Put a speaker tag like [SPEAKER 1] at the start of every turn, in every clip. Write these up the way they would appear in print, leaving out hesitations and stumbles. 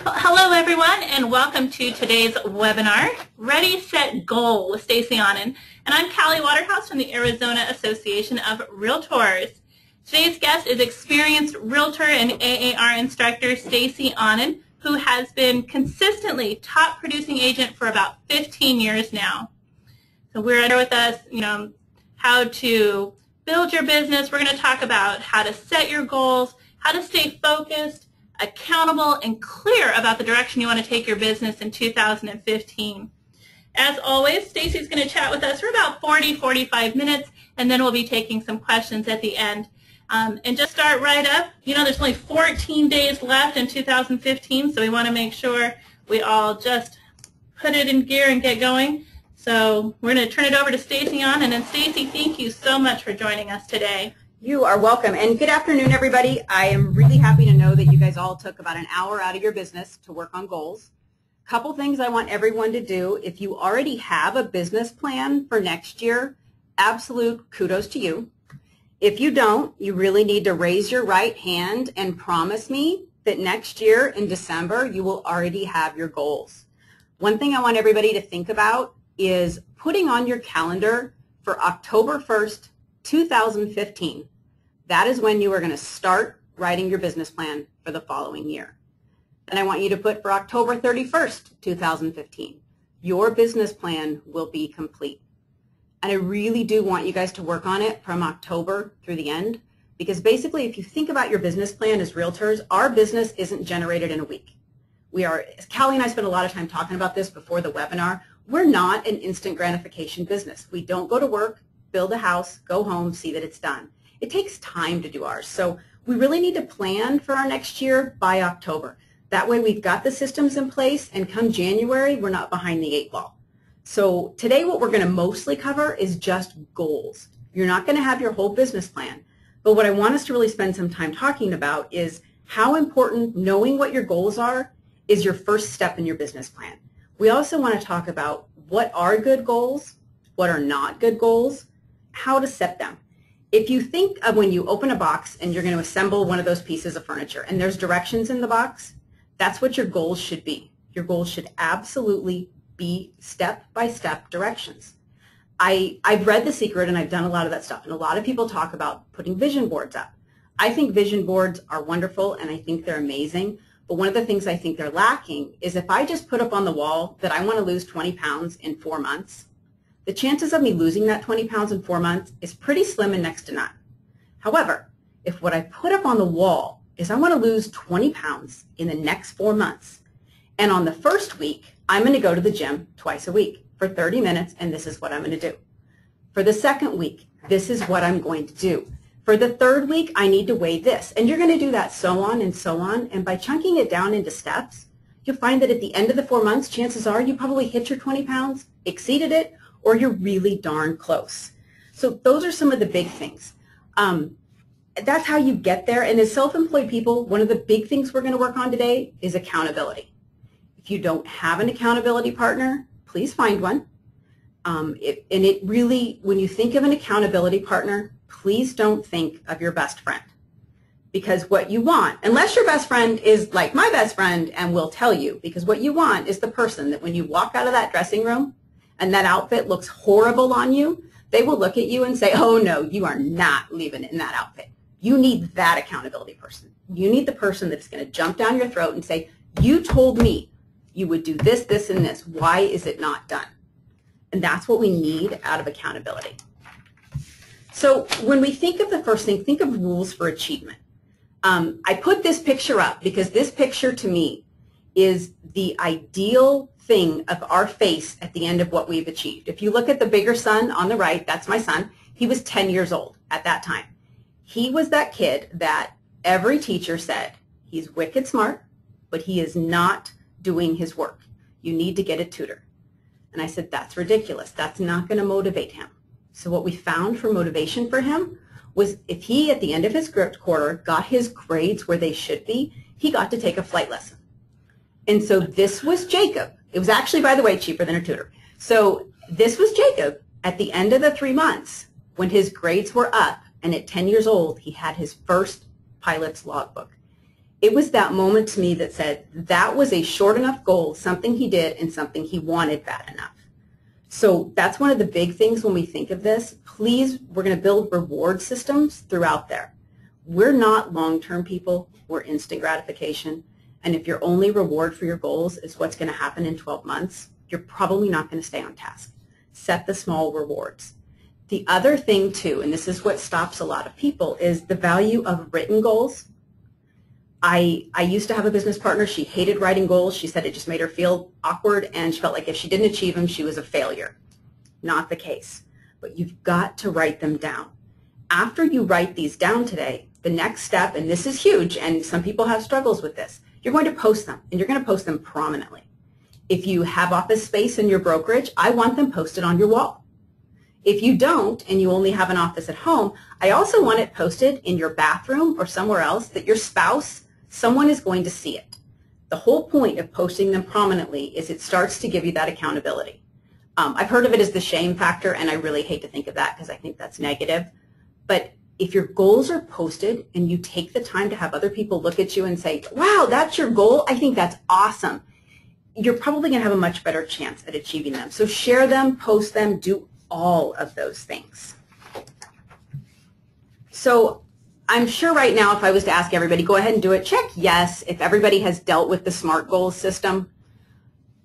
[SPEAKER 1] Well, hello everyone and welcome to today's webinar, Ready, Set, Goal with Stacey Onnen. And I'm Callie Waterhouse from the Arizona Association of Realtors. Today's guest is experienced realtor and AAR instructor Stacey Onnen, who has been consistently top producing agent for about 15 years now. So we're here with us, how to build your business. We're going to talk about how to set your goals, how to stay focused, accountable, and clear about the direction you want to take your business in 2015. As always, Stacey's going to chat with us for about 40-45 minutes, and then we'll be taking some questions at the end. And just start right up, there's only 14 days left in 2015, so we want to make sure we all just put it in gear and get going. So we're going to turn it over to Stacey Onnen, and Stacey, thank you so much for joining us today.
[SPEAKER 2] You are welcome, and good afternoon, everybody. I am really happy to know that you guys all took about an hour out of your business to work on goals. A couple things I want everyone to do. If you already have a business plan for next year, absolute kudos to you. If you don't, you really need to raise your right hand and promise me that next year in December you will already have your goals. One thing I want everybody to think about is putting on your calendar for October 1st, 2015. That is when you are going to start writing your business plan for the following year. And I want you to put for October 31st, 2015. Your business plan will be complete. And I really do want you guys to work on it from October through the end, because basically if you think about your business plan as realtors, our business isn't generated in a week. Callie and I spent a lot of time talking about this before the webinar. We're not an instant gratification business. We don't go to work, build a house, go home, see that it's done. It takes time to do ours. So we really need to plan for our next year by October. That way we've got the systems in place, and come January, we're not behind the 8 ball. So today what we're going to mostly cover is just goals. You're not going to have your whole business plan. But what I want us to really spend some time talking about is how important knowing what your goals are is your first step in your business plan. We also want to talk about what are good goals, what are not good goals, how to set them. If you think of when you open a box and you're going to assemble one of those pieces of furniture and there's directions in the box, that's what your goals should be. Your goals should absolutely be step-by-step directions. I've read The Secret and I've done a lot of that stuff, and a lot of people talk about putting vision boards up. I think vision boards are wonderful and I think they're amazing, but one of the things I think they're lacking is if I just put up on the wall that I want to lose 20 pounds in 4 months, the chances of me losing that 20 pounds in 4 months is pretty slim and next to none. However, if what I put up on the wall is I want to lose 20 pounds in the next 4 months, and on the first week, I'm going to go to the gym twice a week for 30 minutes, and this is what I'm going to do. For the second week, this is what I'm going to do. For the third week, I need to weigh this, and you're going to do that so on and so on, and by chunking it down into steps, you'll find that at the end of the 4 months, chances are you probably hit your 20 pounds, exceeded it, or you're really darn close. So those are some of the big things. That's how you get there. And as self-employed people, one of the big things we're going to work on today is accountability. If you don't have an accountability partner, please find one. When you think of an accountability partner, please don't think of your best friend. Because what you want, unless your best friend is like my best friend and will tell you, because what you want is the person that when you walk out of that dressing room, and that outfit looks horrible on you, they will look at you and say, oh no, you are not leaving in that outfit. You need that accountability person. You need the person that's going to jump down your throat and say, you told me you would do this, this, and this. Why is it not done? And that's what we need out of accountability. So when we think of the first thing, think of rules for achievement. I put this picture up because this picture to me is the ideal thing of our face at the end of what we've achieved. If you look at the bigger son on the right, that's my son. He was 10 years old at that time. He was that kid that every teacher said, he's wicked smart, but he is not doing his work. You need to get a tutor. And I said, that's ridiculous. That's not going to motivate him. So what we found for motivation for him was if he, at the end of his quarter, got his grades where they should be, he got to take a flight lesson. And so this was Jacob. It was actually, by the way, cheaper than a tutor. So this was Jacob at the end of the 3 months when his grades were up, and at 10 years old, he had his first pilot's logbook. it was that moment to me that said that was a short enough goal, something he did and something he wanted bad enough. So that's one of the big things when we think of this. Please, we're going to build reward systems throughout there. We're not long-term people. We're instant gratification. And if your only reward for your goals is what's going to happen in 12 months, you're probably not going to stay on task. Set the small rewards. The other thing too, and this is what stops a lot of people, is the value of written goals. I used to have a business partner. She hated writing goals. She said it just made her feel awkward, and she felt like if she didn't achieve them, she was a failure. Not the case. But you've got to write them down. After you write these down today, the next step, and this is huge, and some people have struggles with this, you're going to post them, and you're going to post them prominently. If you have office space in your brokerage, I want them posted on your wall. If you don't, and you only have an office at home, I also want it posted in your bathroom or somewhere else that your spouse, someone is going to see it. The whole point of posting them prominently is it starts to give you that accountability. I've heard of it as the shame factor, and I really hate to think of that because I think that's negative. But if your goals are posted and you take the time to have other people look at you and say, wow, that's your goal, I think that's awesome, you're probably going to have a much better chance at achieving them. So share them, post them, do all of those things. So I'm sure right now if I was to ask everybody, go ahead and do it, check yes if everybody has dealt with the SMART goals system.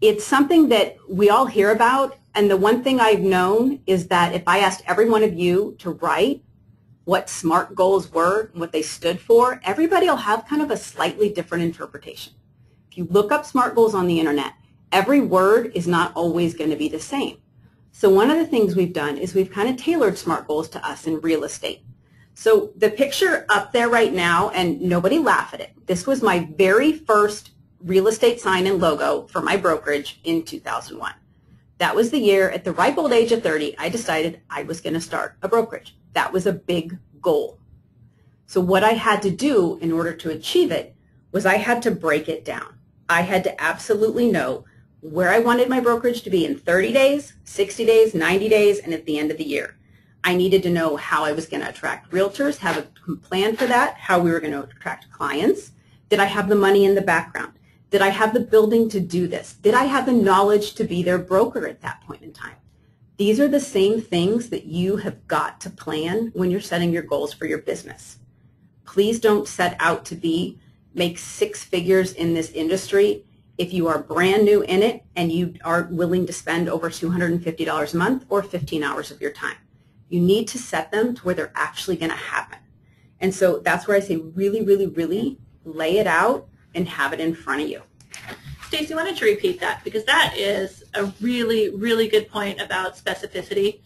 [SPEAKER 2] It's something that we all hear about, and the one thing I've known is that if I asked every one of you to write what SMART goals were and what they stood for, everybody will have kind of a slightly different interpretation. If you look up SMART goals on the internet, every word is not always going to be the same. So one of the things we've done is we've kind of tailored SMART goals to us in real estate. So the picture up there right now, and nobody laugh at it, this was my very first real estate sign and logo for my brokerage in 2001. That was the year, at the ripe old age of 30, I decided I was going to start a brokerage. That was a big goal. So what I had to do in order to achieve it was I had to break it down. I had to absolutely know where I wanted my brokerage to be in 30 days, 60 days, 90 days, and at the end of the year. I needed to know how I was going to attract realtors, have a plan for that, how we were going to attract clients. Did I have the money in the background? Did I have the building to do this? Did I have the knowledge to be their broker at that point in time? These are the same things that you have got to plan when you're setting your goals for your business. Please don't set out to make six figures in this industry if you are brand new in it and you are willing to spend over $250 a month or 15 hours of your time. You need to set them to where they're actually going to happen. And so that's where I say really, really, really lay it out and have it in front of you.
[SPEAKER 1] Stacey, why don't you repeat that? Because that is a really, really good point about specificity.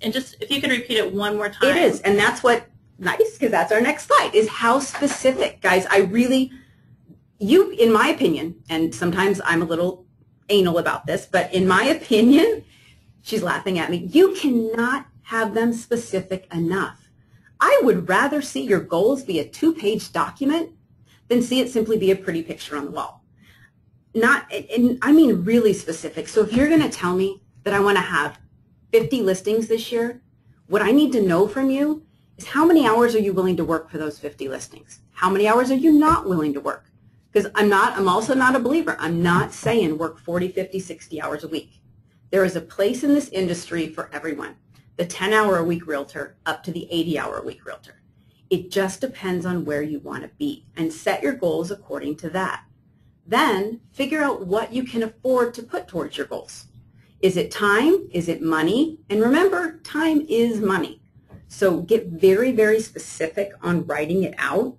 [SPEAKER 1] And just if you can repeat it one more time.
[SPEAKER 2] It is, and that's what, nice, because that's our next slide, is how specific. Guys, in my opinion, and sometimes I'm a little anal about this, but in my opinion, she's laughing at me, you cannot have them specific enough. I would rather see your goals be a 2-page document than see it simply be a pretty picture on the wall. I mean really specific. So if you're going to tell me that I want to have 50 listings this year, what I need to know from you is how many hours are you willing to work for those 50 listings? How many hours are you not willing to work? Because I'm also not a believer. I'm not saying work 40, 50, 60 hours a week. There is a place in this industry for everyone. The 10-hour-a-week realtor up to the 80-hour-a-week realtor. It just depends on where you want to be, and set your goals according to that. Then figure out what you can afford to put towards your goals. Is it time? Is it money? And remember, time is money. So get very, very specific on writing it out.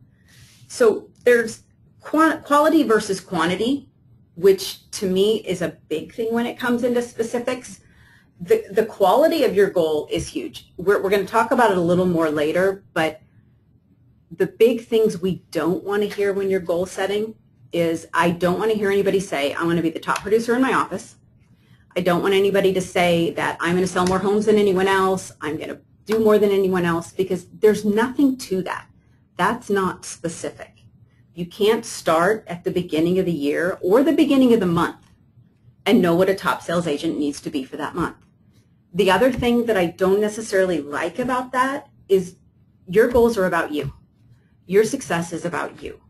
[SPEAKER 2] So there's quality versus quantity, which to me is a big thing when it comes into specifics. The quality of your goal is huge. We're going to talk about it a little more later, but the big things we don't want to hear when you're goal setting is I don't want to hear anybody say, I want to be the top producer in my office. I don't want anybody to say that I'm going to sell more homes than anyone else. I'm going to do more than anyone else, because there's nothing to that. That's not specific. You can't start at the beginning of the year or the beginning of the month and know what a top sales agent needs to be for that month. The other thing that I don't necessarily like about that is your goals are about you. Your success is about you.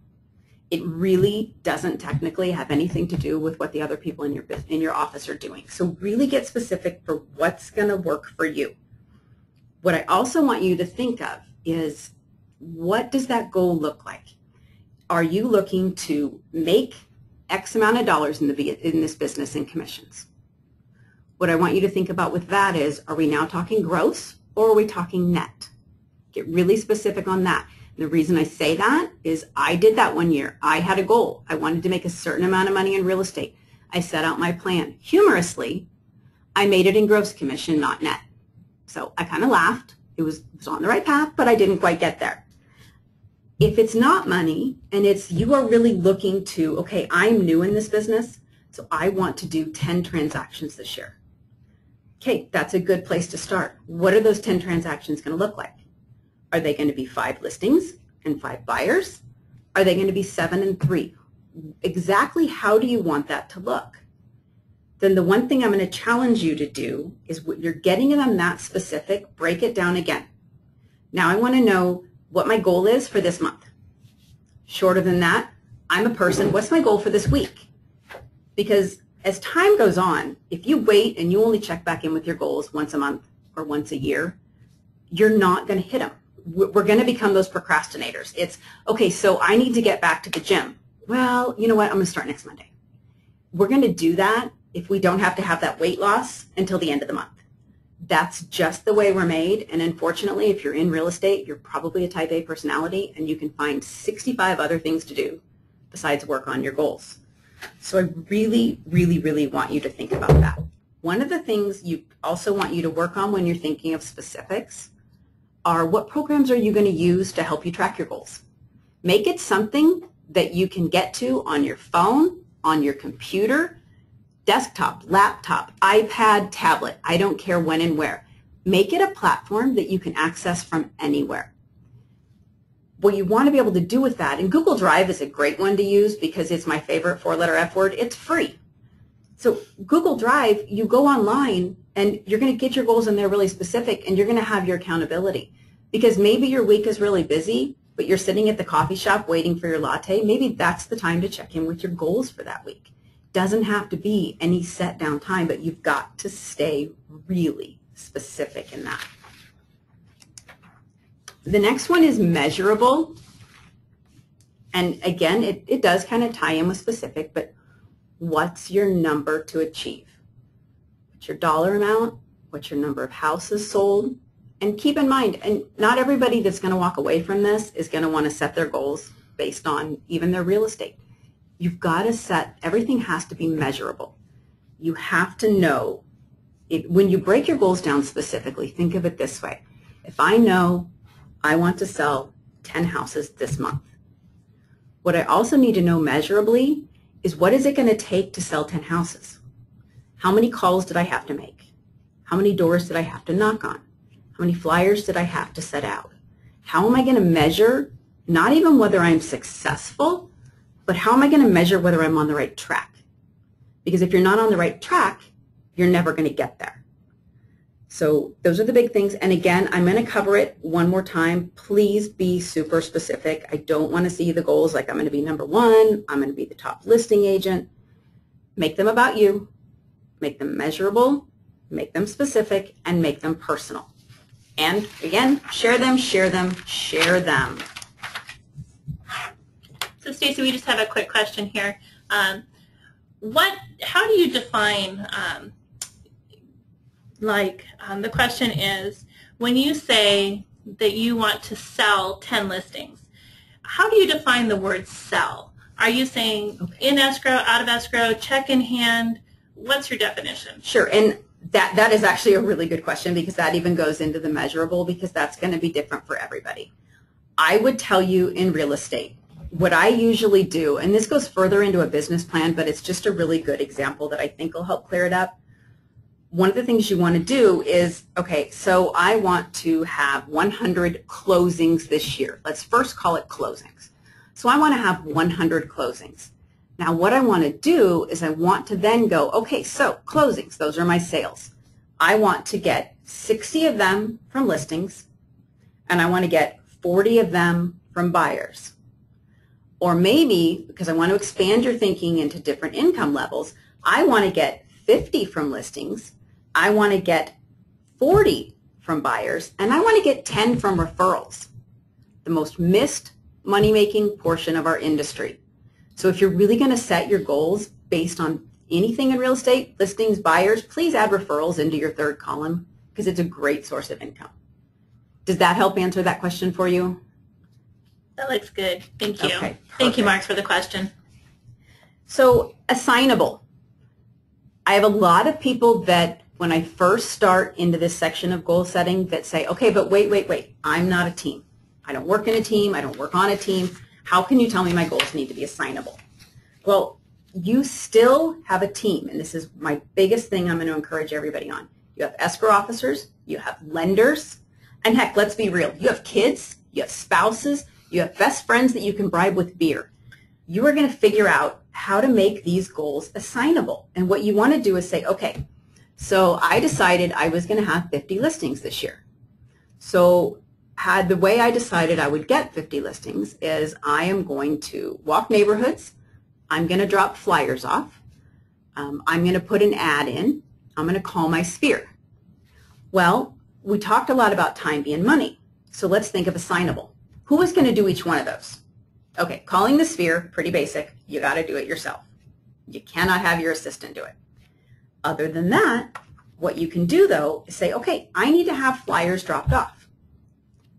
[SPEAKER 2] It really doesn't technically have anything to do with what the other people in your office are doing. So really get specific for what's going to work for you. What I also want you to think of is, what does that goal look like? Are you looking to make X amount of dollars in this business in commissions? What I want you to think about with that is, are we now talking gross or are we talking net? Get really specific on that. The reason I say that is I did that one year. I had a goal. I wanted to make a certain amount of money in real estate. I set out my plan. Humorously, I made it in gross commission, not net. So I kind of laughed. It was on the right path, but I didn't quite get there. If it's not money and it's you are really looking to, okay, I'm new in this business, so I want to do 10 transactions this year. Okay, that's a good place to start. What are those 10 transactions going to look like? Are they going to be 5 listings and 5 buyers? Are they going to be 7 and 3? Exactly how do you want that to look? Then the one thing I'm going to challenge you to do is, when you're getting them that specific, break it down again. Now I want to know what my goal is for this month. Shorter than that, I'm a person, what's my goal for this week? Because as time goes on, if you wait and you only check back in with your goals once a month or once a year, you're not going to hit them. We're going to become those procrastinators. It's, okay, so I need to get back to the gym. Well, you know what? I'm going to start next Monday. We're going to do that if we don't have to have that weight loss until the end of the month. That's just the way we're made. And unfortunately, if you're in real estate, you're probably a type A personality, and you can find 65 other things to do besides work on your goals. So I really, really, really want you to think about that. One of the things you also want you to work on when you're thinking of specifics are, what programs are you going to use to help you track your goals? Make it something that you can get to on your phone, on your computer, desktop, laptop, iPad, tablet. I don't care when and where. Make it a platform that you can access from anywhere. What you want to be able to do with that, and Google Drive is a great one to use because it's my favorite 4-letter F word. It's free. So Google Drive, you go online and you're going to get your goals in there really specific, and you're going to have your accountability. Because maybe your week is really busy, but you're sitting at the coffee shop waiting for your latte. Maybe that's the time to check in with your goals for that week. Doesn't have to be any set down time, but you've got to stay really specific in that. The next one is measurable. And again, it does kind of tie in with specific, but what's your number to achieve? What's your dollar amount? What's your number of houses sold? And keep in mind, and not everybody that's going to walk away from this is going to want to set their goals based on even their real estate. You've got to set, everything has to be measurable. You have to know, when you break your goals down specifically, think of it this way. If I know I want to sell 10 houses this month, what I also need to know measurably is, what is it going to take to sell 10 houses? How many calls did I have to make? How many doors did I have to knock on? How many flyers did I have to set out? How am I going to measure, not even whether I'm successful, but how am I going to measure whether I'm on the right track? Because if you're not on the right track, you're never going to get there. So those are the big things. And again, I'm going to cover it one more time. Please be super specific. I don't want to see the goals like I'm going to be number 1. I'm going to be the top listing agent. Make them about you. Make them measurable. Make them specific. And make them personal. And again, share them, share them, share them.
[SPEAKER 1] So Stacey, we just have a quick question here. How do you define, the question is, when you say that you want to sell 10 listings, how do you define the word sell? Are you saying in escrow, out of escrow, check in hand? What's your definition?
[SPEAKER 2] Sure, and that is actually a really good question, because that even goes into the measurable, because that's going to be different for everybody. I would tell you in real estate, what I usually do, and this goes further into a business plan, but it's just a really good example that I think will help clear it up. One of the things you want to do is, okay, so I want to have 100 closings this year. Let's first call it closings. So I want to have 100 closings. Now what I want to do is I want to then go, okay, so closings, those are my sales. I want to get 60 of them from listings, and I want to get 40 of them from buyers. Or maybe, because I want to expand your thinking into different income levels, I want to get 50 from listings, I want to get 40 from buyers, and I want to get 10 from referrals. The most missed money-making portion of our industry. So if you're really going to set your goals based on anything in real estate, listings, buyers, please add referrals into your third column because it's a great source of income. Does that help answer that question for you?
[SPEAKER 1] That looks good. Thank you.
[SPEAKER 2] Okay,
[SPEAKER 1] thank you, Mark, for the question.
[SPEAKER 2] So assignable. I have a lot of people that when I first start into this section of goal setting that say, okay, but wait, I'm not a team. I don't work in a team. I don't work on a team. How can you tell me my goals need to be assignable? Well, you still have a team, and this is my biggest thing I'm going to encourage everybody on. You have escrow officers, you have lenders, and heck, let's be real. You have kids, you have spouses, you have best friends that you can bribe with beer. You are going to figure out how to make these goals assignable. And what you want to do is say, okay, so I decided I was going to have 50 listings this year. So the way I decided I would get 50 listings is I am going to walk neighborhoods, I'm going to drop flyers off, I'm going to put an ad in, I'm going to call my sphere. Well, we talked a lot about time being money, so let's think of assignable. Who is going to do each one of those? Okay, calling the sphere, pretty basic, you got to do it yourself. You cannot have your assistant do it. Other than that, what you can do though is say, okay, I need to have flyers dropped off.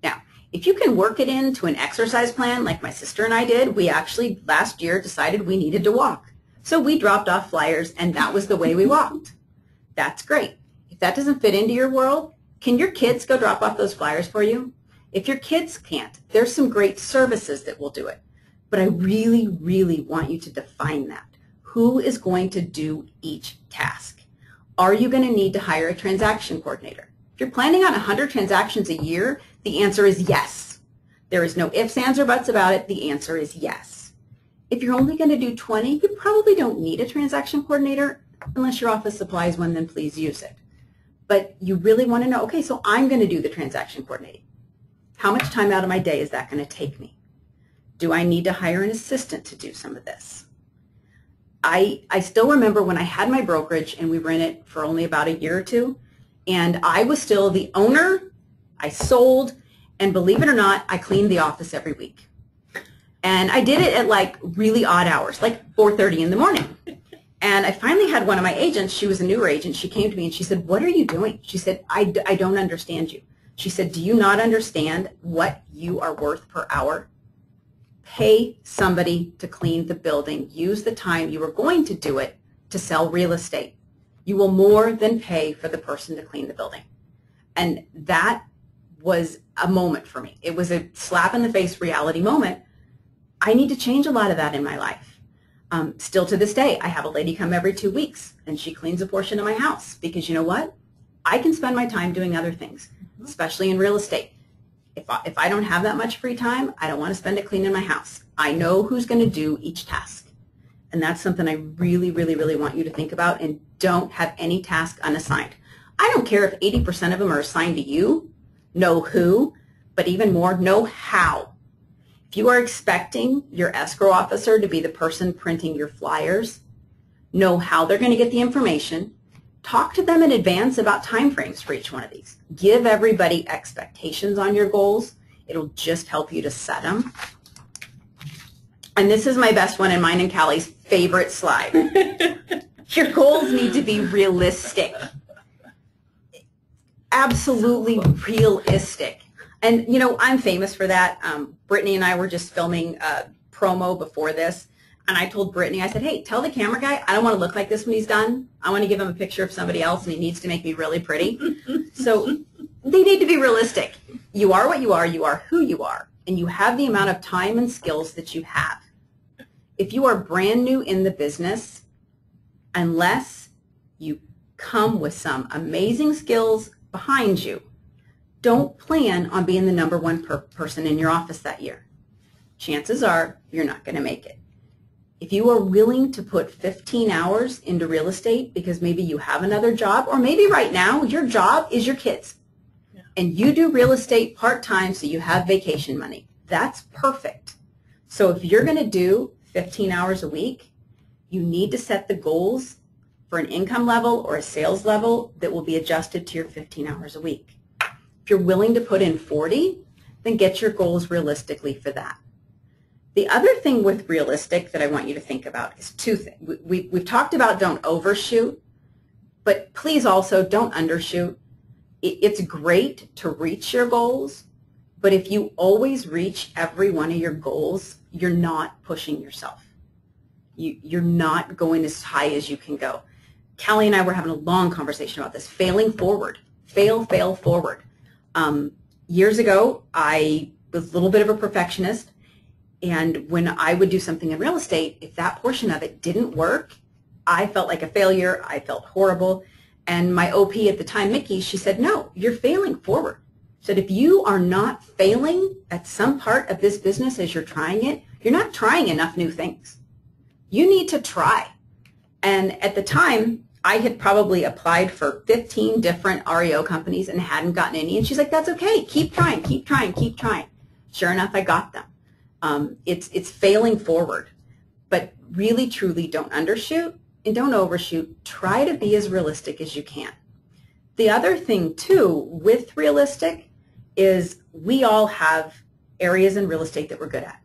[SPEAKER 2] Now, if you can work it into an exercise plan like my sister and I did, we actually last year decided we needed to walk. So we dropped off flyers and that was the way we walked. That's great. If that doesn't fit into your world, can your kids go drop off those flyers for you? If your kids can't, there's some great services that will do it. But I really, really want you to define that. Who is going to do each task? Are you going to need to hire a transaction coordinator? If you're planning on 100 transactions a year, the answer is yes. There is no ifs, ands, or buts about it. The answer is yes. If you're only going to do 20, you probably don't need a transaction coordinator unless your office supplies one, then please use it. But you really want to know, okay, so I'm going to do the transaction coordinating. How much time out of my day is that going to take me? Do I need to hire an assistant to do some of this? I still remember when I had my brokerage and we were in it for only about a year or two, and I was still the owner, I sold, and believe it or not, I cleaned the office every week. And I did it at like really odd hours, like 4:30 in the morning. And I finally had one of my agents, she was a newer agent, she came to me and she said, what are you doing? She said, I don't understand you. She said, do you not understand what you are worth per hour? Pay somebody to clean the building. Use the time you were going to do it to sell real estate. You will more than pay for the person to clean the building. And that was a moment for me. It was a slap in the face reality moment. I need to change a lot of that in my life. Still to this day, I have a lady come every 2 weeks and she cleans a portion of my house because you know what? I can spend my time doing other things, especially in real estate. If I don't have that much free time, I don't want to spend it cleaning my house. I know who's going to do each task. And that's something I really, really, really want you to think about, and don't have any task unassigned. I don't care if 80% of them are assigned to you. Know who, but even more, know how. If you are expecting your escrow officer to be the person printing your flyers, know how they're going to get the information. Talk to them in advance about timeframes for each one of these. Give everybody expectations on your goals. It'll just help you to set them. And this is my best one and mine and Callie's favorite slide. Your goals need to be realistic. Absolutely realistic. And, you know, I'm famous for that. Brittany and I were just filming a promo before this. And I told Brittany, I said, hey, tell the camera guy I don't want to look like this when he's done. I want to give him a picture of somebody else, and he needs to make me really pretty. So they need to be realistic. You are what you are who you are, and you have the amount of time and skills that you have. If you are brand new in the business, unless you come with some amazing skills behind you, don't plan on being the #1 person in your office that year. Chances are you're not going to make it. If you are willing to put 15 hours into real estate because maybe you have another job, or maybe right now your job is your kids, and you do real estate part-time so you have vacation money, that's perfect. So if you're going to do 15 hours a week, you need to set the goals for an income level or a sales level that will be adjusted to your 15 hours a week. If you're willing to put in 40, then get your goals realistically for that. The other thing with realistic that I want you to think about is two things. We've talked about don't overshoot, but please also don't undershoot. It's great to reach your goals, but if you always reach every one of your goals, you're not pushing yourself. You're not going as high as you can go. Callie and I were having a long conversation about this, failing forward, fail forward. Years ago, I was a little bit of a perfectionist, and when I would do something in real estate, if that portion of it didn't work, I felt like a failure. I felt horrible. And my OP at the time, Mickey, she said, no, you're failing forward. She said, if you are not failing at some part of this business as you're trying it, you're not trying enough new things. You need to try. And at the time, I had probably applied for 15 different REO companies and hadn't gotten any. And she's like, that's okay. Keep trying, keep trying, keep trying. Sure enough, I got them. It's failing forward. But really, truly don't undershoot and don't overshoot. Try to be as realistic as you can. The other thing, too, with realistic is we all have areas in real estate that we're good at.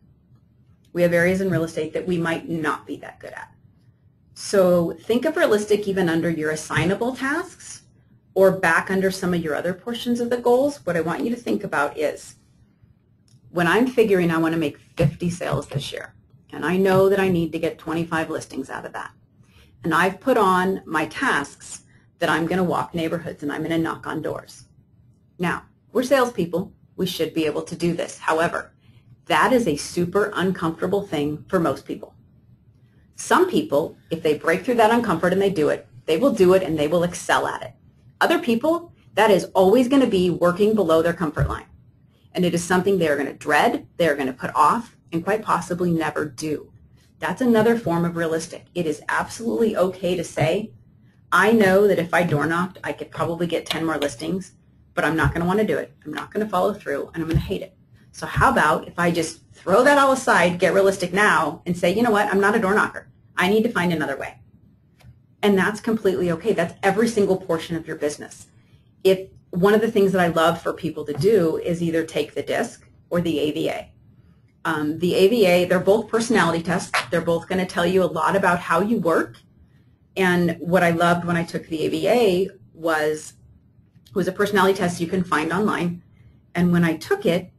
[SPEAKER 2] We have areas in real estate that we might not be that good at. So think of realistic even under your assignable tasks or back under some of your other portions of the goals. What I want you to think about is when I'm figuring I want to make 50 sales this year, and I know that I need to get 25 listings out of that, and I've put on my tasks that I'm going to walk neighborhoods and I'm going to knock on doors. Now, we're salespeople. We should be able to do this. However, that is a super uncomfortable thing for most people. Some people, if they break through that uncomfort and they will do it and they will excel at it. Other people, that is always going to be working below their comfort line. And it is something they are going to dread, they are going to put off, and quite possibly never do. That's another form of realistic. It is absolutely okay to say, I know that if I door knocked, I could probably get 10 more listings, but I'm not going to want to do it. I'm not going to follow through, and I'm going to hate it. So how about if I just throw that all aside, get realistic now, and say, you know what, I'm not a door knocker. I need to find another way. And that's completely okay. That's every single portion of your business. If one of the things that I love for people to do is either take the DISC or the AVA. The AVA, they're both personality tests. They're both going to tell you a lot about how you work. And what I loved when I took the AVA was a personality test you can find online. And when I took it,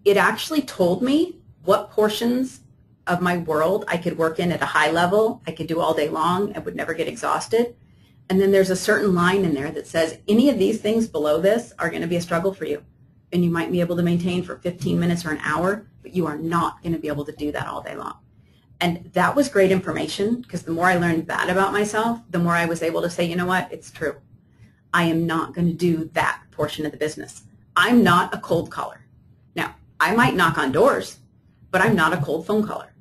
[SPEAKER 2] it actually told me what portions of my world I could work in at a high level. I could do all day long. I would never get exhausted. And then there's a certain line in there that says any of these things below this are going to be a struggle for you. And you might be able to maintain for 15 minutes or an hour, but you are not going to be able to do that all day long. And that was great information because the more I learned that about myself, the more I was able to say, you know what, it's true. I am not going to do that portion of the business. I'm not a cold caller. Now, I might knock on doors, but I'm not a cold phone caller.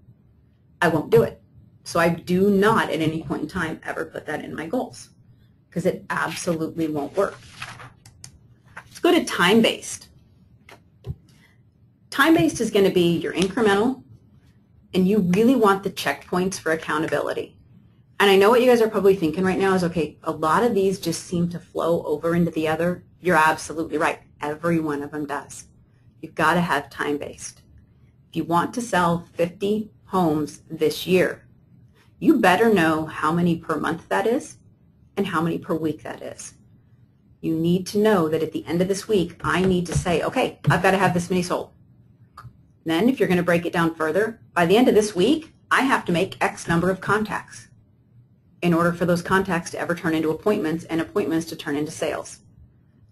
[SPEAKER 2] I won't do it. So I do not at any point in time ever put that in my goals because it absolutely won't work. Let's go to time-based. Time-based is going to be your incremental, and you really want the checkpoints for accountability. And I know what you guys are probably thinking right now is, okay, a lot of these just seem to flow over into the other. You're absolutely right. Every one of them does. You've got to have time-based. If you want to sell 50 homes this year, you better know how many per month that is and how many per week that is. You need to know that at the end of this week, I need to say, okay, I've got to have this many sold. Then if you're going to break it down further, by the end of this week, I have to make X number of contacts in order for those contacts to ever turn into appointments and appointments to turn into sales.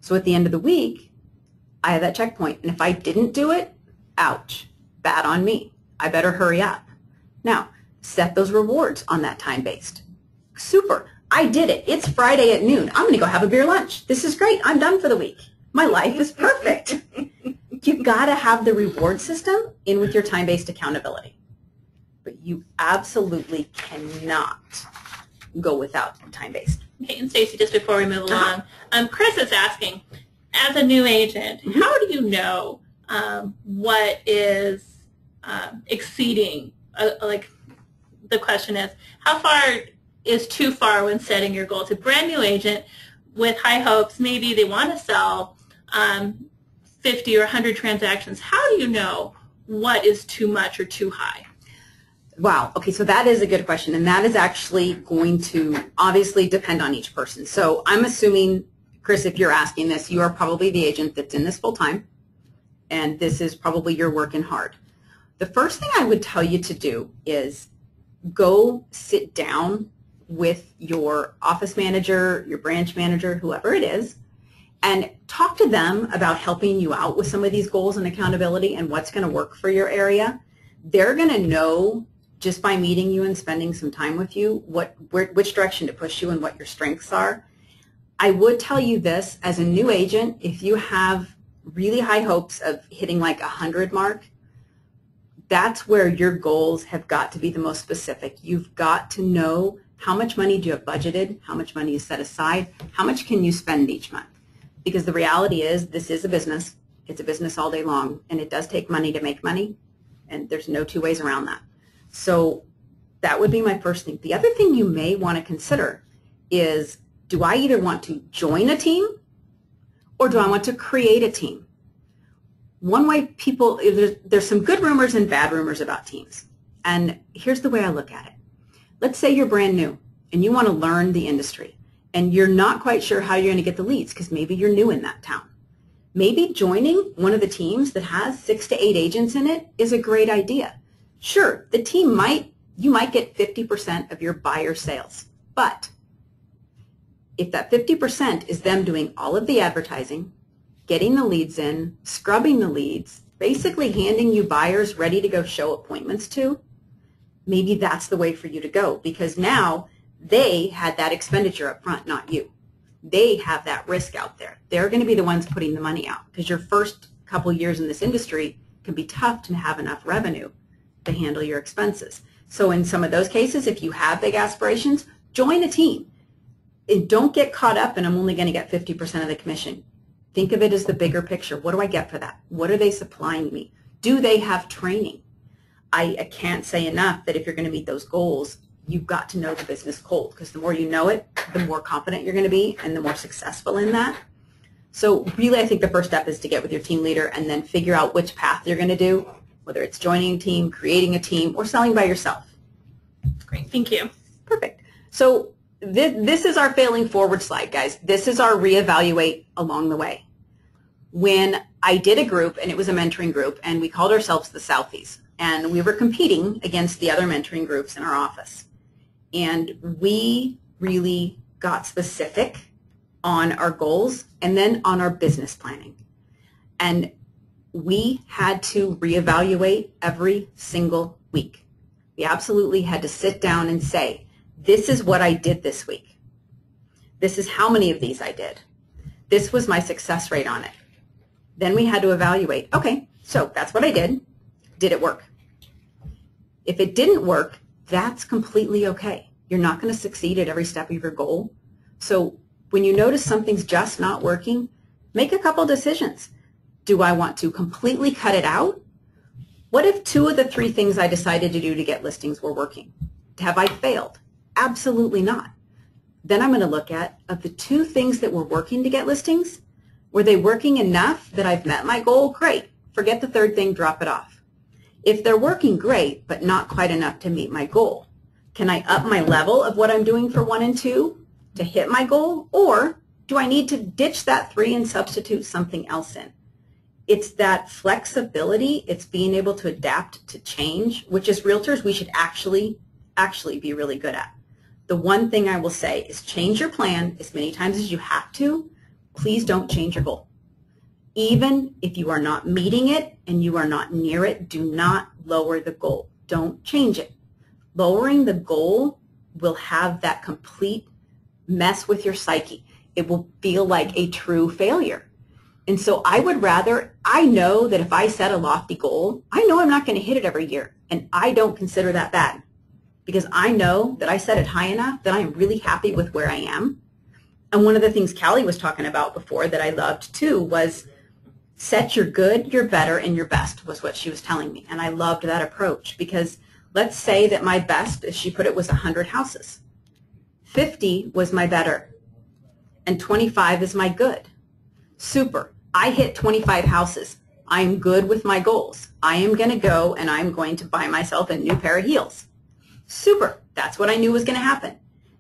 [SPEAKER 2] So at the end of the week, I have that checkpoint. And if I didn't do it, ouch, bad on me. I better hurry up. Now, set those rewards on that time-based. Super. I did it. It's Friday at noon. I'm going to go have a beer lunch. This is great. I'm done for the week. My life is perfect. You've got to have the reward system in with your time-based accountability. But you absolutely cannot go without time-based.
[SPEAKER 1] Okay, and Stacey, just before we move along, Chris is asking, as a new agent, how do you know what is exceeding, like the question is, how far is too far when setting your goal? It's a brand new agent with high hopes. Maybe they want to sell 50 or 100 transactions. How do you know what is too much or too high?
[SPEAKER 2] Wow. Okay, so that is a good question, and that is actually going to obviously depend on each person. So I'm assuming, Chris, if you're asking this, you are probably the agent that's in this full time, and this is probably you're working hard. The first thing I would tell you to do is go sit down with your office manager, your branch manager, whoever it is, and talk to them about helping you out with some of these goals and accountability and what's going to work for your area. They're going to know just by meeting you and spending some time with you which direction to push you and what your strengths are. I would tell you this, as a new agent, if you have really high hopes of hitting like 100 mark, that's where your goals have got to be the most specific. You've got to know how much money do you have budgeted, how much money is set aside, how much can you spend each month. Because the reality is this is a business. It's a business all day long, and it does take money to make money, and there's no two ways around that. So that would be my first thing. The other thing you may want to consider is, do I either want to join a team or do I want to create a team? One way people, there's some good rumors and bad rumors about teams. And here's the way I look at it. Let's say you're brand new and you want to learn the industry and you're not quite sure how you're going to get the leads because maybe you're new in that town. Maybe joining one of the teams that has 6 to 8 agents in it is a great idea. Sure, the team you might get 50% of your buyer sales, but if that 50% is them doing all of the advertising, getting the leads in, scrubbing the leads, basically handing you buyers ready to go show appointments to, maybe that's the way for you to go, because now they had that expenditure up front, not you. They have that risk out there. They're going to be the ones putting the money out, because your first couple years in this industry can be tough to have enough revenue to handle your expenses. So in some of those cases, if you have big aspirations, join a team. And don't get caught up in I'm only going to get 50% of the commission. Think of it as the bigger picture. What do I get for that? What are they supplying me? Do they have training? I can't say enough that if you're going to meet those goals, you've got to know the business cold, because the more you know it, the more confident you're going to be and the more successful in that. So really, I think the first step is to get with your team leader and then figure out which path you're going to do, whether it's joining a team, creating a team, or selling by yourself.
[SPEAKER 1] Great, thank you.
[SPEAKER 2] Perfect. So this is our failing forward slide, guys. This is our reevaluate along the way. When I did a group, and it was a mentoring group, and we called ourselves the Southies, and we were competing against the other mentoring groups in our office. And we really got specific on our goals and then on our business planning. And we had to reevaluate every single week. We absolutely had to sit down and say, this is what I did this week. This is how many of these I did. This was my success rate on it. Then we had to evaluate, okay, so that's what I did. Did it work? If it didn't work, that's completely okay. You're not going to succeed at every step of your goal. So when you notice something's just not working, make a couple decisions. Do I want to completely cut it out? What if 2 of the 3 things I decided to do to get listings were working? Have I failed? Absolutely not. Then I'm going to look at, of the 2 things that were working to get listings, were they working enough that I've met my goal? Great. Forget the 3rd thing, drop it off. If they're working great, but not quite enough to meet my goal, can I up my level of what I'm doing for 1 and 2 to hit my goal? Or do I need to ditch that 3 and substitute something else in? It's that flexibility. It's being able to adapt to change, which as realtors we should actually be really good at. The one thing I will say is change your plan as many times as you have to. Please don't change your goal. Even if you are not meeting it and you are not near it, do not lower the goal. Don't change it. Lowering the goal will have that complete mess with your psyche. It will feel like a true failure. And so I would rather, I know that if I set a lofty goal, I know I'm not going to hit it every year. And I don't consider that bad, because I know that I set it high enough that I am really happy with where I am. And one of the things Callie was talking about before that I loved too was Set your good, your better, and your best was what she was telling me. And I loved that approach because let's say that my best, as she put it, was 100 houses. 50 was my better, and 25 is my good. Super. I hit 25 houses. I'm good with my goals. I am going to go and I'm going to buy myself a new pair of heels. Super. That's what I knew was going to happen.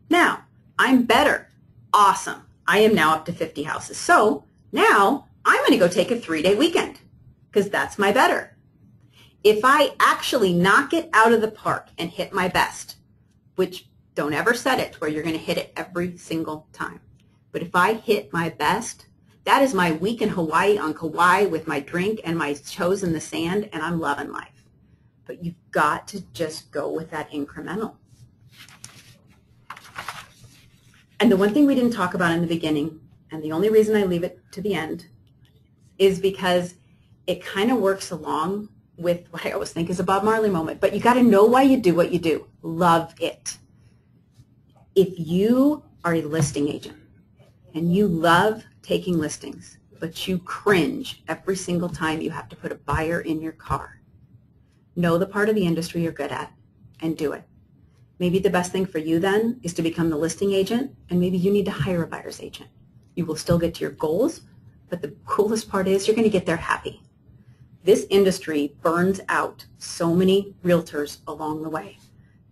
[SPEAKER 2] Now, I'm better. Awesome. I am now up to 50 houses. So now I'm going to go take a 3-day weekend because that's my better. If I actually knock it out of the park and hit my best, which don't ever set it where you're going to hit it every single time. But if I hit my best, that is my week in Hawaii on Kauai with my drink and my toes in the sand, and I'm loving life. But you've got to just go with that incremental. And the one thing we didn't talk about in the beginning, and the only reason I leave it to the end, is because it kind of works along with what I always think is a Bob Marley moment. But you got to know why you do what you do. Love it. If you are a listing agent and you love taking listings, but you cringe every single time you have to put a buyer in your car, know the part of the industry you're good at and do it. Maybe the best thing for you then is to become the listing agent, and maybe you need to hire a buyer's agent. You will still get to your goals, but the coolest part is you're going to get there happy. This industry burns out so many realtors along the way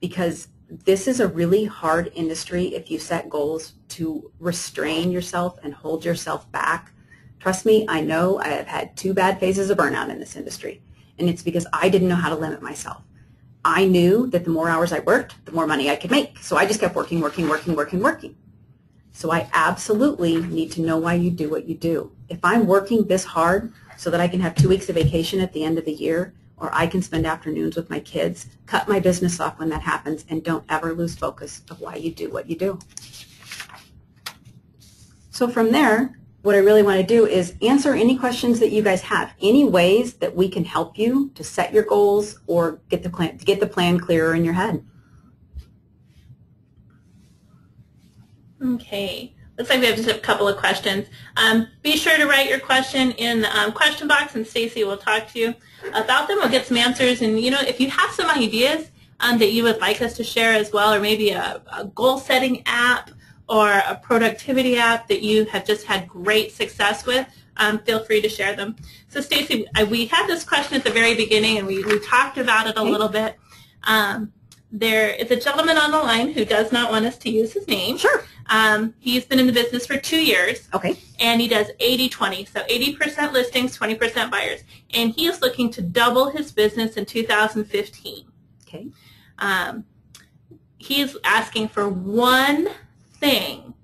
[SPEAKER 2] because this is a really hard industry if you set goals to restrain yourself and hold yourself back. Trust me, I know I have had 2 bad phases of burnout in this industry, and it's because I didn't know how to limit myself. I knew that the more hours I worked, the more money I could make, so I just kept working. So I absolutely need to know why you do what you do. If I'm working this hard so that I can have 2 weeks of vacation at the end of the year, or I can spend afternoons with my kids, cut my business off when that happens, and don't ever lose focus of why you do what you do. So from there, what I really want to do is answer any questions that you guys have, any ways that we can help you to set your goals or get the plan clearer in your head.
[SPEAKER 1] Okay. Looks like we have just a couple of questions. Be sure to write your question in the question box, and Stacey will talk to you about them. We'll get some answers. And, you know, if you have some ideas that you would like us to share as well, or maybe a goal-setting app or a productivity app that you have just had great success with, feel free to share them. So, Stacey, we had this question at the very beginning, and we talked about it a little bit. There is a gentleman on the line who does not want us to use his name.
[SPEAKER 2] Sure.
[SPEAKER 1] He's been in the business for 2 years.
[SPEAKER 2] Okay. And
[SPEAKER 1] he does 80-20, so 80% listings, 20% buyers. And he is looking to double his business in 2015.
[SPEAKER 2] Okay.
[SPEAKER 1] He's asking for one thing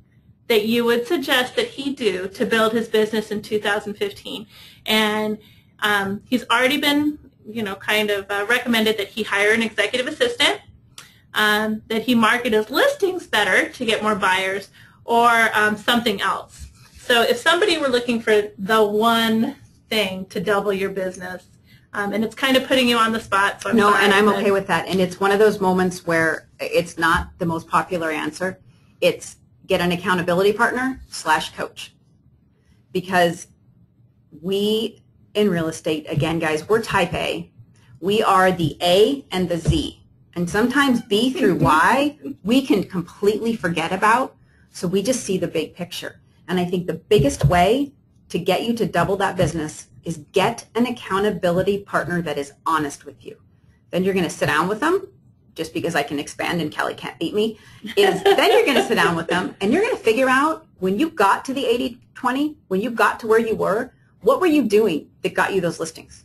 [SPEAKER 1] that you would suggest that he do to build his business in 2015. And he's already been, you know, kind of recommended that he hire an executive assistant, that he market his listings better to get more buyers, or something else. So if somebody were looking for the one thing to double your business, and it's kind of putting you on the spot. So
[SPEAKER 2] I'm okay with that. And it's one of those moments where it's not the most popular answer. It's get an accountability partner / coach. Because we, in real estate, again, guys, we're type A. We are the A and the Z. And sometimes B through Y, we can completely forget about. So we just see the big picture. And I think the biggest way to get you to double that business is get an accountability partner that is honest with you. Then you're going to sit down with them, just because I can expand and Kelly can't beat me, then you're going to sit down with them and you're going to figure out when you got to the 80-20, when you got to where you were, what were you doing that got you those listings?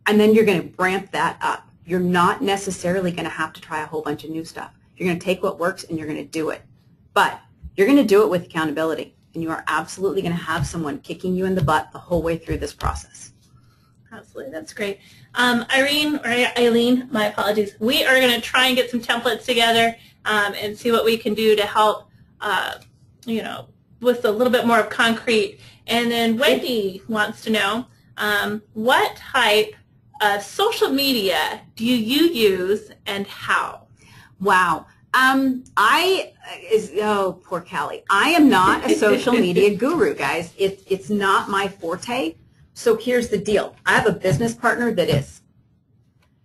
[SPEAKER 2] And then you're going to ramp that up. You're not necessarily going to have to try a whole bunch of new stuff. You're going to take what works and you're going to do it. But you're going to do it with accountability. And you are absolutely going to have someone kicking you in the butt the whole way through this process.
[SPEAKER 1] Absolutely. That's great. Eileen, my apologies. We are going to try and get some templates together and see what we can do to help, you know, with a little bit more of concrete. And then Wendy wants to know, what type of social media do you use and how?
[SPEAKER 2] Wow. Oh, poor Callie. I am not a social media guru, guys. It's not my forte, So here's the deal. I have a business partner that is.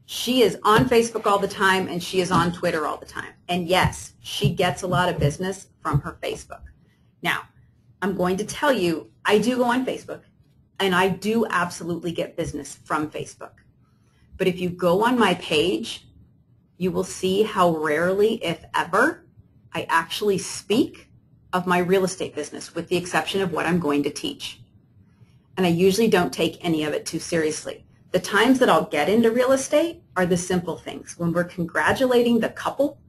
[SPEAKER 2] She is on Facebook all the time, and she is on Twitter all the time. And yes, she gets a lot of business from her Facebook. Now, I'm going to tell you, I do go on Facebook, and I do absolutely get business from Facebook. But if you go on my page, you will see how rarely, if ever, I actually speak of my real estate business, with the exception of what I'm going to teach. And I usually don't take any of it too seriously. The times that I'll get into real estate are the simple things. When we're congratulating the couple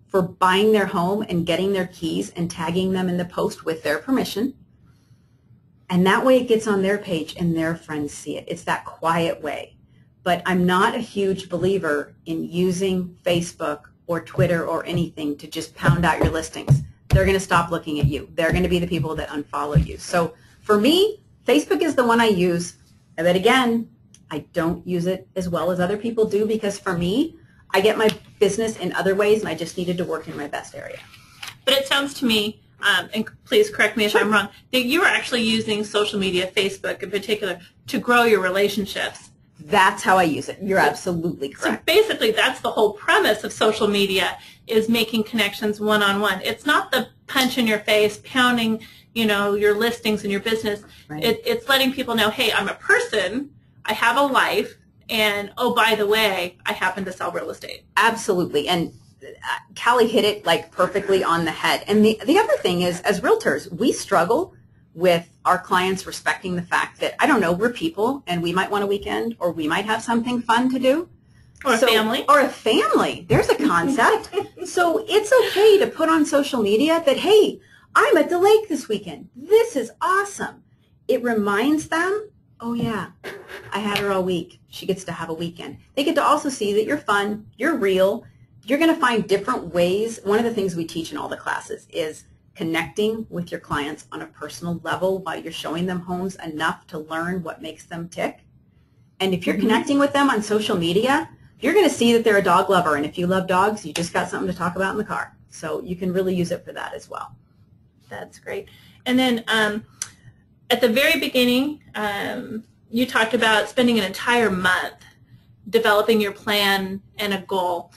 [SPEAKER 2] for buying their home and getting their keys and tagging them in the post with their permission. And that way it gets on their page and their friends see it. It's that quiet way. But I'm not a huge believer in using Facebook or Twitter or anything to just pound out your listings. They're going to stop looking at you. They're going to be the people that unfollow you. So for me, Facebook is the one I use. But again, I don't use it as well as other people do, because for me, I get my business in other ways, and I just needed to work in my best area.
[SPEAKER 1] But it sounds to me, and please correct me if I'm wrong, that you are actually using social media, Facebook in particular, to grow your relationships.
[SPEAKER 2] That's how I use it. You're absolutely correct.
[SPEAKER 1] So basically, that's the whole premise of social media, is making connections one-on-one. It's not the punch in your face, pounding, your listings and your business.
[SPEAKER 2] Right.
[SPEAKER 1] It's letting people know, hey, I'm a person, I have a life, and oh, by the way, I happen to sell real estate.
[SPEAKER 2] Absolutely. And Callie hit it like perfectly on the head. And the other thing is, as realtors, we struggle with our clients respecting the fact that, I don't know, we're people, and we might want a weekend, or we might have something fun to do.
[SPEAKER 1] Or a family.
[SPEAKER 2] Or a family. There's a concept. So it's okay to put on social media that, hey, I'm at the lake this weekend. This is awesome. It reminds them, oh yeah, I had her all week. She gets to have a weekend. They get to also see that you're fun, you're real. You're going to find different ways. One of the things we teach in all the classes is connecting with your clients on a personal level while you're showing them homes enough to learn what makes them tick. And if you're connecting with them on social media, you're going to see that they're a dog lover. And if you love dogs, you just got something to talk about in the car. So you can really use it for that as well.
[SPEAKER 1] That's great. And then at the very beginning, you talked about spending an entire month developing your plan and a goal.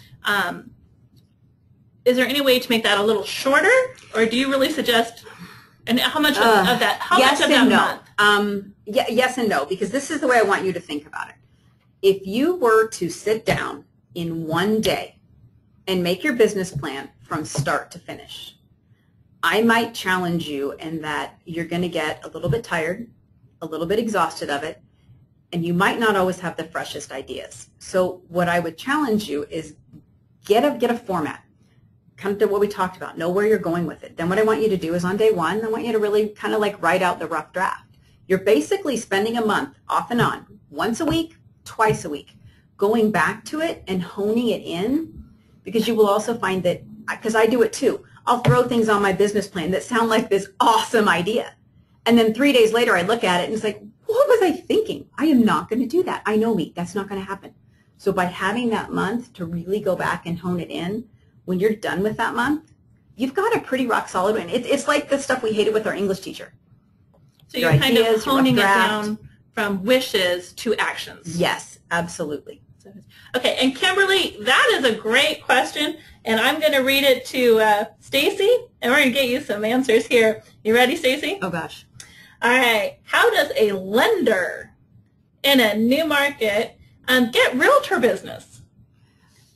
[SPEAKER 1] Is there any way to make that a little shorter, or do you really suggest, and how much of that,
[SPEAKER 2] yes
[SPEAKER 1] much of that
[SPEAKER 2] month? Yes and no, because this is the way I want you to think about it. If you were to sit down in one day and make your business plan from start to finish, I might challenge you in that you're going to get a little bit tired, a little bit exhausted of it, and you might not always have the freshest ideas. So what I would challenge you is get a format, kind of what we talked about, know where you're going with it. Then what I want you to do is on day one, I want you to really kind of like write out the rough draft. You're basically spending a month off and on, once a week, twice a week, going back to it and honing it in, because you will also find that, because I do it too, I'll throw things on my business plan that sound like this awesome idea. And then 3 days later I look at it and it's like, what was I thinking? I am not going to do that. I know me. That's not going to happen. So by having that month to really go back and hone it in, when you're done with that month, you've got a pretty rock solid one. It's like the stuff we hated with our English teacher.
[SPEAKER 1] So you're kind of honing it down from wishes to actions.
[SPEAKER 2] Yes, absolutely.
[SPEAKER 1] Okay, and Kimberly, that is a great question, and I'm going to read it to Stacey, and we're going to get you some answers here. You ready, Stacey?
[SPEAKER 2] Oh, gosh.
[SPEAKER 1] All right. How does a lender in a new market get realtor business?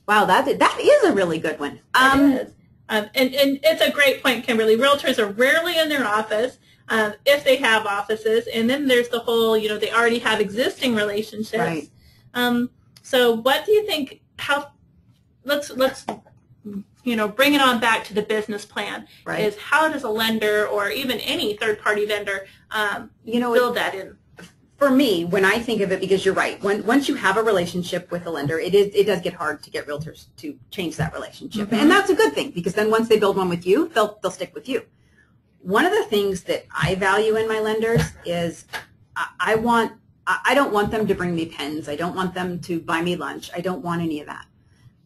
[SPEAKER 2] Wow, that is a really good one.
[SPEAKER 1] It is. And it's a great point, Kimberly. Realtors are rarely in their office, if they have offices, and then there's the whole, they already have existing relationships.
[SPEAKER 2] Right.
[SPEAKER 1] So what do you think, let's bring it on back to the business plan,
[SPEAKER 2] right,
[SPEAKER 1] is how does a lender or even any third-party vendor build that in?
[SPEAKER 2] For me, when I think of it, because you're right, once you have a relationship with a lender, it does get hard to get realtors to change that relationship. Mm-hmm. And that's a good thing, because then once they build one with you, they'll stick with you. One of the things that I value in my lenders is I don't want them to bring me pens. I don't want them to buy me lunch. I don't want any of that.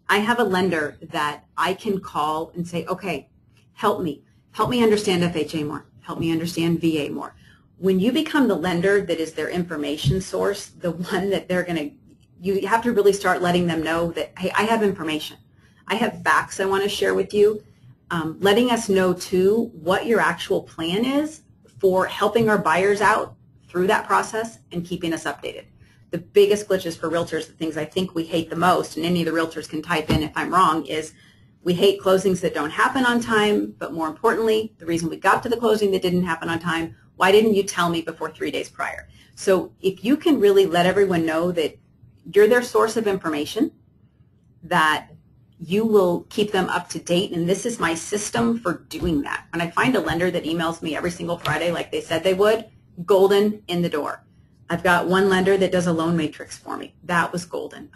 [SPEAKER 2] I have a lender that I can call and say, okay, help me understand FHA more. Help me understand VA more. When you become the lender that is their information source, the one that they're going to, you have to really start letting them know that, hey, I have information. I have facts I want to share with you. Letting us know, too, what your actual plan is for helping our buyers out through that process and keeping us updated. The biggest glitches for realtors, the things I think we hate the most, and any of the realtors can type in if I'm wrong, is we hate closings that don't happen on time, but more importantly, the reason we got to the closing that didn't happen on time, why didn't you tell me before 3 days prior? So if you can really let everyone know that you're their source of information, that you will keep them up to date, and this is my system for doing that. When I find a lender that emails me every single Friday like they said they would, golden in the door. I've got one lender that does a loan matrix for me. That was golden.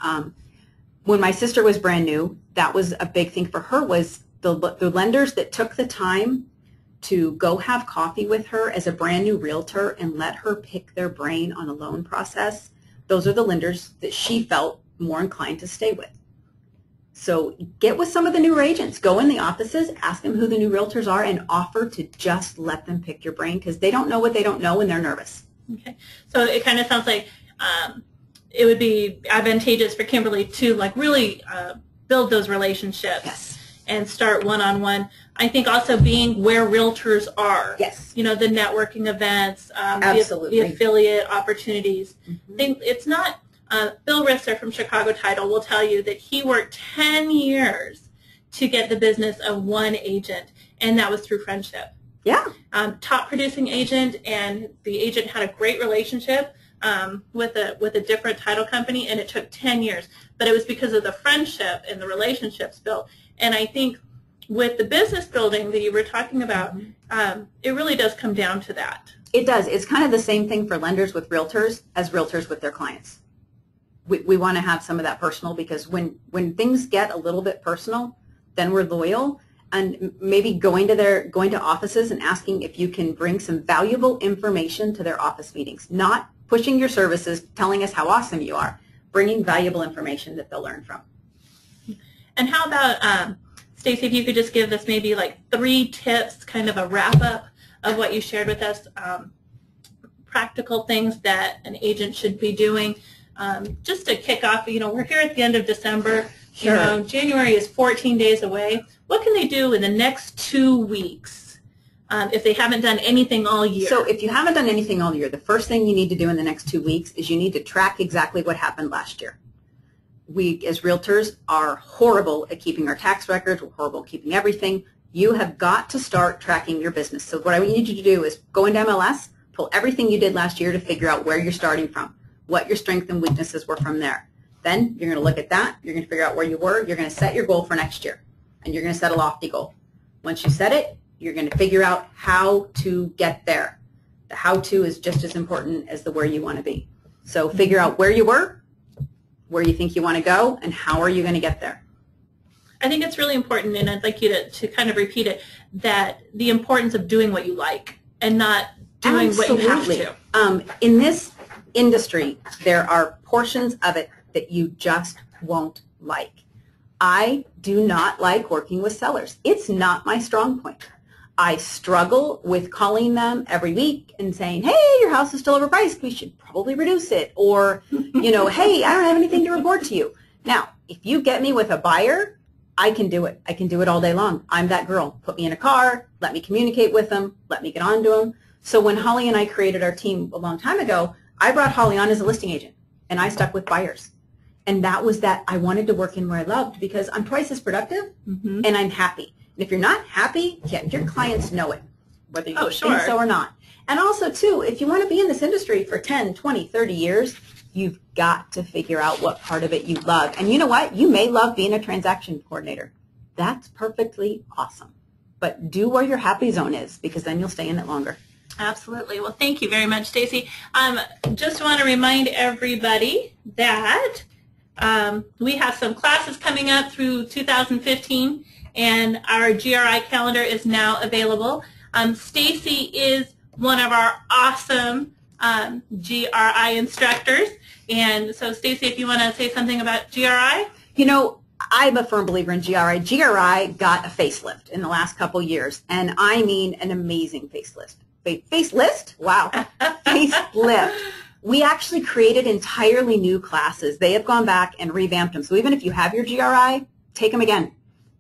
[SPEAKER 2] When my sister was brand new, that was a big thing for her, was the lenders that took the time to go have coffee with her as a brand new realtor and let her pick their brain on a loan process. Those are the lenders that she felt more inclined to stay with. So get with some of the newer agents. Go in the offices, ask them who the new realtors are, and offer to just let them pick your brain, because they don't know what they don't know and they're nervous.
[SPEAKER 1] Okay. So it kind of sounds like it would be advantageous for Kimberly to like really build those relationships.
[SPEAKER 2] Yes.
[SPEAKER 1] And start one-on-one. I think also being where realtors are.
[SPEAKER 2] Yes.
[SPEAKER 1] You know, the networking events,
[SPEAKER 2] Absolutely.
[SPEAKER 1] the affiliate opportunities.
[SPEAKER 2] Mm-hmm.
[SPEAKER 1] It's not, Bill Risser from Chicago Title will tell you that he worked 10 years to get the business of one agent, and that was through friendship.
[SPEAKER 2] Yeah.
[SPEAKER 1] Top producing agent, and the agent had a great relationship with a different title company, and it took 10 years. But it was because of the friendship and the relationships built. And I think with the business building that you were talking about, it really does come down to that.
[SPEAKER 2] It does. It's kind of the same thing for lenders with realtors as realtors with their clients. We want to have some of that personal, because when things get a little bit personal, then we're loyal. And maybe going to offices and asking if you can bring some valuable information to their office meetings. Not pushing your services, telling us how awesome you are, bringing valuable information that they'll learn from.
[SPEAKER 1] And how about, Stacey, if you could just give us maybe like 3 tips, kind of a wrap-up of what you shared with us, practical things that an agent should be doing, just to kick off. You know, we're here at the end of December.
[SPEAKER 2] Sure.
[SPEAKER 1] You know, January is 14 days away. What can they do in the next 2 weeks if they haven't done anything all year?
[SPEAKER 2] So if you haven't done anything all year, the first thing you need to do in the next 2 weeks is you need to track exactly what happened last year. We, as realtors, are horrible at keeping our tax records. We're horrible at keeping everything. You have got to start tracking your business. So what I need you to do is go into MLS, pull everything you did last year to figure out where you're starting from, what your strengths and weaknesses were from there. Then you're going to look at that. You're going to figure out where you were. You're going to set your goal for next year, and you're going to set a lofty goal. Once you set it, you're going to figure out how to get there. The how-to is just as important as the where you want to be. So figure out where you were, where you think you want to go, and how are you going to get there.
[SPEAKER 1] I think it's really important, and I'd like you to kind of repeat it, that the importance of doing what you like and not doing
[SPEAKER 2] Absolutely.
[SPEAKER 1] what you have to.
[SPEAKER 2] In this industry, there are portions of it that you just won't like. I do not like working with sellers. It's not my strong point. I struggle with calling them every week and saying, hey, your house is still overpriced. We should probably reduce it. Or, you know, hey, I don't have anything to report to you. Now, if you get me with a buyer, I can do it. I can do it all day long. I'm that girl. Put me in a car. Let me communicate with them. Let me get on to them. So when Holly and I created our team a long time ago, I brought Holly on as a listing agent, and I stuck with buyers. And that was that I wanted to work in where I loved, because I'm twice as productive and I'm happy. And if you're not happy, your clients know it, whether you think so or not. And also, too, if you want to be in this industry for 10, 20, 30 years, you've got to figure out what part of it you love. And you know what? You may love being a transaction coordinator. That's perfectly awesome. But do where your happy zone is, because then you'll stay in it longer.
[SPEAKER 1] Absolutely. Well, thank you very much, Stacey. Just want to remind everybody that we have some classes coming up through 2015, and our GRI calendar is now available. Stacey is one of our awesome GRI instructors. And so, Stacey, if you want to say something about GRI.
[SPEAKER 2] You know, I'm a firm believer in GRI. GRI got a facelift in the last couple years, and I mean an amazing facelift. Facelift? Wow. Facelift. We actually created entirely new classes. They have gone back and revamped them. So even if you have your GRI, take them again.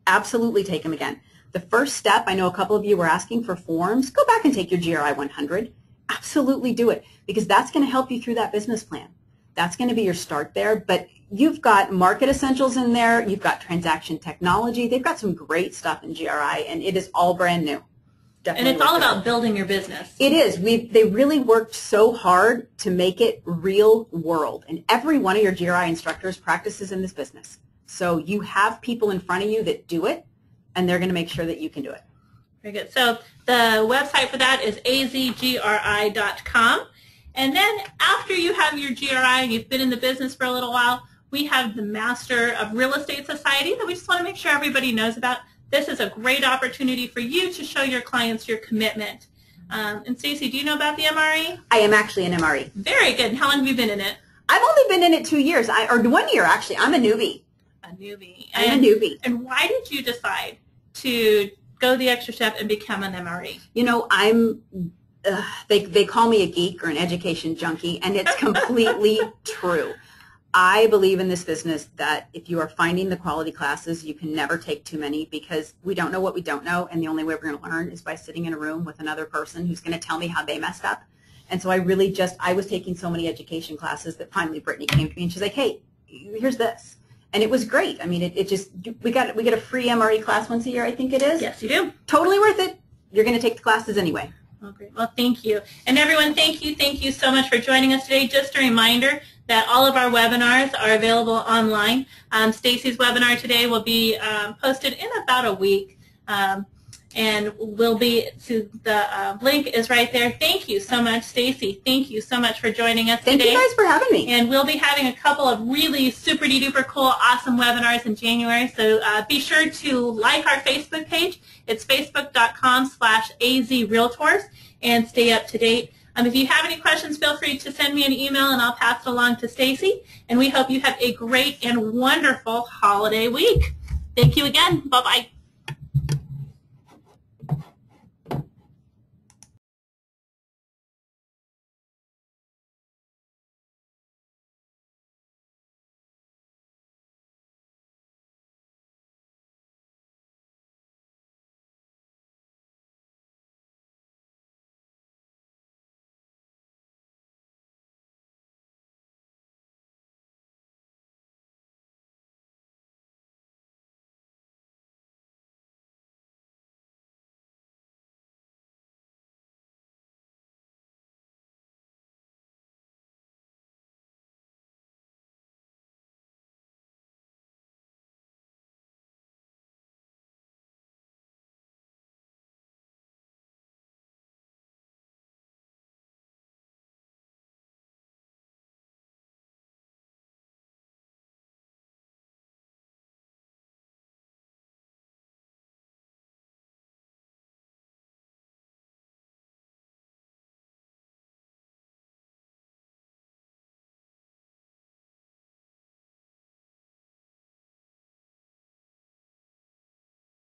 [SPEAKER 2] Absolutely take them again. The first step, I know a couple of you were asking for forms. Go back and take your GRI 100. Absolutely do it, because that's going to help you through that business plan. That's going to be your start there. But you've got market essentials in there. You've got transaction technology. They've got some great stuff in GRI, and it is all brand new. Definitely.
[SPEAKER 1] And it's all about building your business.
[SPEAKER 2] It is. They really worked so hard to make it real world. And every one of your GRI instructors practices in this business. So you have people in front of you that do it, and they're going to make sure that you can do it.
[SPEAKER 1] Very good. So the website for that is azgri.com. And then after you have your GRI and you've been in the business for a little while, we have the Master of Real Estate Society that we just want to make sure everybody knows about. This is a great opportunity for you to show your clients your commitment. And Stacey, do you know about the MRE?
[SPEAKER 2] I am actually an MRE.
[SPEAKER 1] Very good. And how long have you been in it?
[SPEAKER 2] I've only been in it 2 years, or 1 year actually. I'm a newbie.
[SPEAKER 1] A newbie.
[SPEAKER 2] I'm a newbie.
[SPEAKER 1] And why did you decide to go the extra step and become an MRE?
[SPEAKER 2] You know, they call me a geek or an education junkie, and it's completely true. I believe in this business that if you are finding the quality classes, you can never take too many, because we don't know what we don't know, and the only way we're going to learn is by sitting in a room with another person who's going to tell me how they messed up. And so I was taking so many education classes that finally Brittany came to me and she's like, hey, here's this. And it was great. I mean, we get a free MRE class once a year, I think it is.
[SPEAKER 1] Yes, you do.
[SPEAKER 2] Totally worth it. You're going to take the classes anyway.
[SPEAKER 1] Oh, great. Well, thank you. And everyone, thank you so much for joining us today. Just a reminder that all of our webinars are available online. Stacey's webinar today will be posted in about a week. And the link is right there. Thank you so much, Stacey. Thank you so much for joining us today.
[SPEAKER 2] Thank you guys for having me.
[SPEAKER 1] And we'll be having a couple of really super-duper cool, awesome webinars in January. So be sure to like our Facebook page. It's facebook.com/azrealtors, and stay up to date. If you have any questions, feel free to send me an email, and I'll pass it along to Stacey. And we hope you have a great and wonderful holiday week. Thank you again. Bye-bye.